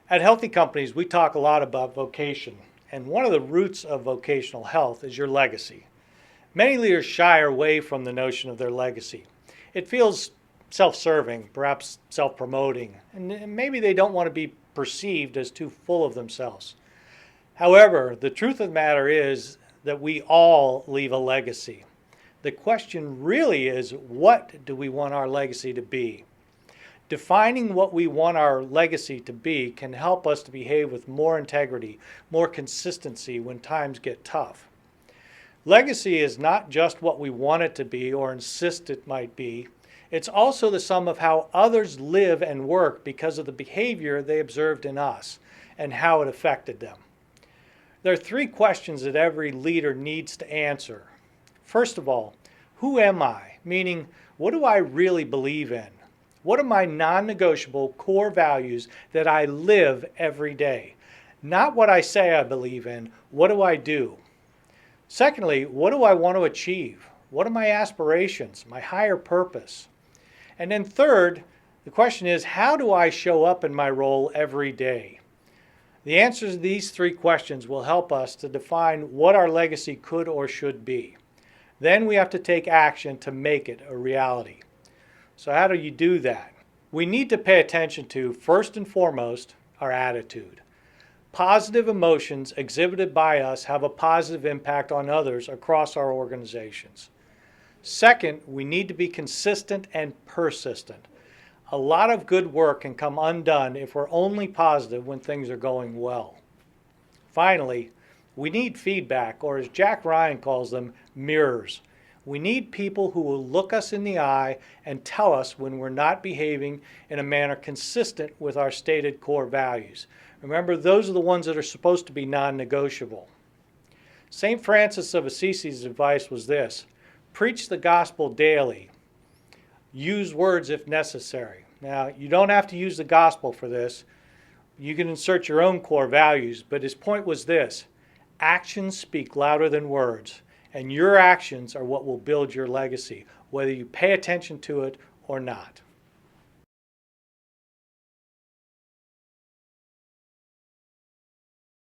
At Healthy Companies, we talk a lot about vocation, and one of the roots of vocational health is your legacy. Many leaders shy away from the notion of their legacy. It feels self-serving, perhaps self-promoting, and maybe they don't want to be perceived as too full of themselves. However, the truth of the matter is that we all leave a legacy. The question really is, what do we want our legacy to be? Defining what we want our legacy to be can help us to behave with more integrity, more consistency when times get tough. Legacy is not just what we want it to be or insist it might be. It's also the sum of how others live and work because of the behavior they observed in us and how it affected them. There are three questions that every leader needs to answer. First of all, who am I? Meaning, what do I really believe in? What are my non-negotiable core values that I live every day? Not what I say I believe in, what do I do? Secondly, what do I want to achieve? What are my aspirations, my higher purpose? And then third, the question is, how do I show up in my role every day? The answers to these three questions will help us to define what our legacy could or should be. Then we have to take action to make it a reality. So how do you do that? We need to pay attention to, first and foremost, our attitude. Positive emotions exhibited by us have a positive impact on others across our organizations. Second, we need to be consistent and persistent. A lot of good work can come undone if we're only positive when things are going well. Finally, we need feedback, or as Jack Ryan calls them, mirrors. We need people who will look us in the eye and tell us when we're not behaving in a manner consistent with our stated core values. Remember, those are the ones that are supposed to be non-negotiable. St. Francis of Assisi's advice was this: preach the gospel daily. Use words if necessary. Now, you don't have to use the gospel for this. You can insert your own core values, but his point was this: actions speak louder than words. And your actions are what will build your legacy, whether you pay attention to it or not.